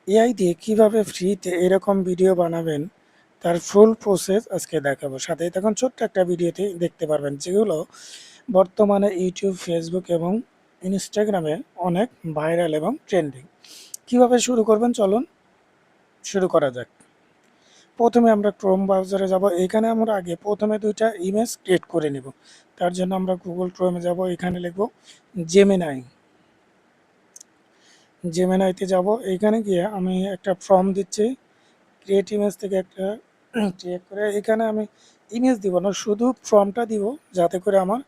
AI দিয়ে কিভাবে ফ্রিতে এরকম ভিডিও বানাবেন তার ফুল প্রসেস আজকে দেখাবো। সাথে তখন ছোট্ট একটা ভিডিওতে দেখতে পারবেন যেগুলো বর্তমানে ইউটিউব, ফেসবুক এবং ইনস্টাগ্রামে অনেক ভাইরাল এবং ট্রেন্ডিং। কিভাবে শুরু করবেন চলুন শুরু করা যাক। প্রথমে আমরা ক্রোম ব্রাউজারে যাব। এখানে আমরা আগে প্রথমে দুইটা ইমেজ ক্রিয়েট করে নিব। তার জন্য আমরা গুগল ক্রোমে যাব, এখানে লিখব জেমিনাই। জেমিনাইতে যাব, এইখানে গিয়ে আমি একটা ফর্ম দিচ্ছি। ক্রিয়েট ইমেজ থেকে একটা ক্রিয়েট করে এখানে আমি ইমেজ দিব না, শুধু ফর্মটা দিব যাতে করে আমার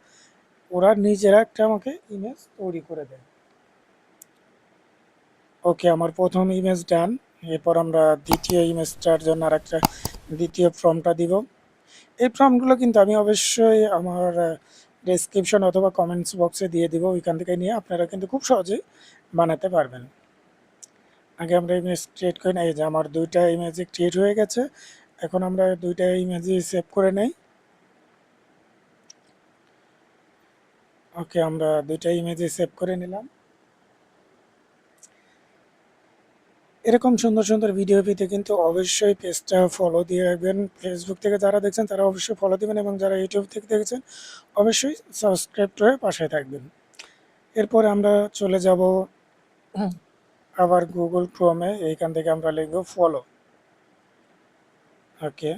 ওরা নিজেরা একটা আমাকে ইমেজ তৈরি করে দেয়। ওকে, আমার প্রথম ইমেজ ডান। এরপর আমরা দ্বিতীয় ইমেজটার জন্য আর একটা দ্বিতীয় ফর্মটা দিব। এই ফর্মগুলো কিন্তু আমি অবশ্যই আমার ডেসক্রিপশন অথবা কমেন্টস বক্সে দিয়ে দিব, ওইখান থেকে নিয়ে আপনারা কিন্তু খুব সহজেই বানাতে পারবেন। আগে আমরা ইমেজ ক্রিয়েট করে নেই, যে আমার দুইটা ইমেজ ক্রিয়েট হয়ে গেছে। এখন আমরা দুইটা ইমেজই সেভ করে নেই। ওকে, আমরা দুইটা ইমেজই সেভ করে নিলাম। এরকম সুন্দর সুন্দর ভিডিও পেতে কিন্তু অবশ্যই পেজটা ফলো দিয়ে রাখবেন। ফেসবুক থেকে যারা দেখছেন তারা অবশ্যই ফলো দিবেন, এবং যারা ইউটিউব থেকে দেখছেন অবশ্যই সাবস্ক্রাইব করে পাশে থাকবেন। এরপর আমরা চলে যাব আবার গুগল ক্রোমে। এইখান থেকে আমরা লিখব ফলো। ওকে,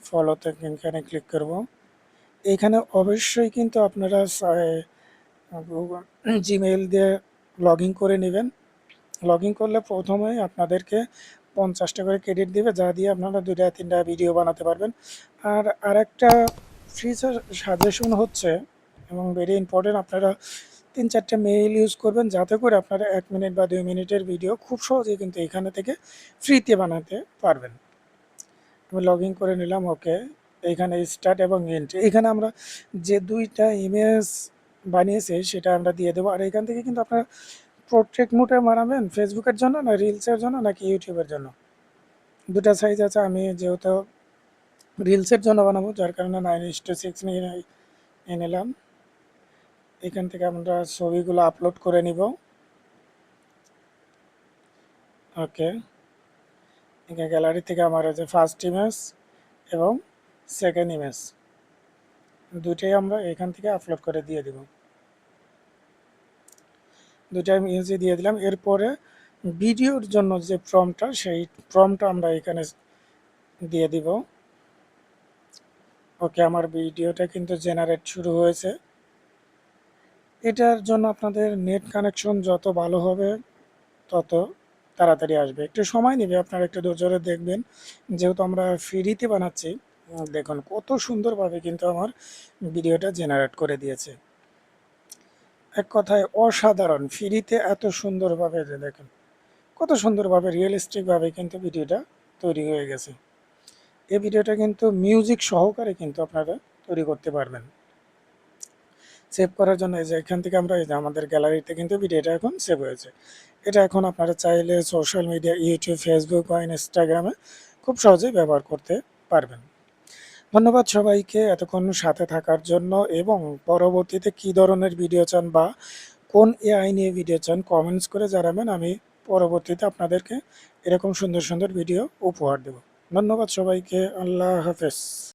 ফলোতে এখানে ক্লিক করব। এইখানে অবশ্যই কিন্তু আপনারা গুগল জিমেইল দিয়ে লগ ইন করে নেবেন। লগ ইন করলে প্রথমেই আপনাদেরকে 50টা করে ক্রেডিট দিবে, যা দিয়ে আপনারা 2টা 3টা ভিডিও বানাতে পারবেন। আর আরেকটা ফ্রি সাজেশন হচ্ছে, এবং ভেরি ইম্পর্টেন্ট, আপনারা 3-4টে মেইল ইউজ করবেন যাতে করে আপনারা 1 মিনিট বা 2 মিনিটের ভিডিও খুব সহজেই কিন্তু এখানে থেকে ফ্রিতে বানাতে পারবেন। আমি লগ ইন করে নিলাম। ওকে, এইখানে স্টার্ট এবং এন্ড, এখানে আমরা যে দুইটা ইমেজ বানিয়েছি সেটা আমরা দিয়ে দেবো। আর এখান থেকে কিন্তু আপনারা পোর্ট্রেট মোডে বানাবেন ফেসবুকের জন্য না রিলসের জন্য নাকি ইউটিউবের জন্য, দুটা সাইজ আছে। আমি যেহেতু রিলসের জন্য বানাবো যার কারণে 9:6 নিয়ে নিলাম। এখান থেকে আমরা ছবিগুলো আপলোড করে নিব। ওকে, এখানে গ্যালারি থেকে আমার আছে ফার্স্ট ইমেজ এবং সেকেন্ড ইমেজ, দুইটাই আমরা এখান থেকে আপলোড করে দিয়ে দিব। দুইটা ইমেজই দিয়ে দিলাম। এরপরে ভিডিওর জন্য যে প্রম্পটটা, সেই প্রম্পটটা আমরা এখানে দিয়ে দিব। ওকে, আমার ভিডিওটা কিন্তু জেনারেট শুরু হয়েছে। এটার জন্য আপনাদের নেট কানেকশন যত ভালো হবে তত তাড়াতাড়ি আসবে, একটু সময় নেবে, আপনারা একটু ধৈর্য ধরে দেখবেন। যেহেতু আমরা ফ্রিতে বানাচ্ছি, দেখুন কত সুন্দরভাবে কিন্তু আমার ভিডিওটা জেনারেট করে দিয়েছে। এক কথায় অসাধারণ, ফ্রিতে এত সুন্দরভাবে, যে দেখুন কত সুন্দরভাবে রিয়েলিস্টিকভাবে কিন্তু ভিডিওটা তৈরি হয়ে গেছে। এই ভিডিওটা কিন্তু মিউজিক সহকারে কিন্তু আপনারা তৈরি করতে পারবেন। সেভ করার জন্য এই যে এখান থেকে আমরা এই যে আমাদের গ্যালারিতে কিন্তু ভিডিওটা এখন সেভ হয়েছে। এটা এখন আপনারা চাইলে সোশ্যাল মিডিয়া, ইউটিউব, ফেসবুক বা ইনস্টাগ্রামে খুব সহজেই ব্যবহার করতে পারবেন। ধন্যবাদ সবাইকে এতক্ষণ সাথে থাকার জন্য, এবং পরবর্তীতে কী ধরনের ভিডিও চান বা কোন এআই নিয়ে ভিডিও চান কমেন্টস করে জানাবেন। আমি পরবর্তীতে আপনাদেরকে এরকম সুন্দর সুন্দর ভিডিও উপহার দেব। ধন্যবাদ সবাইকে। আল্লাহ হাফেজ।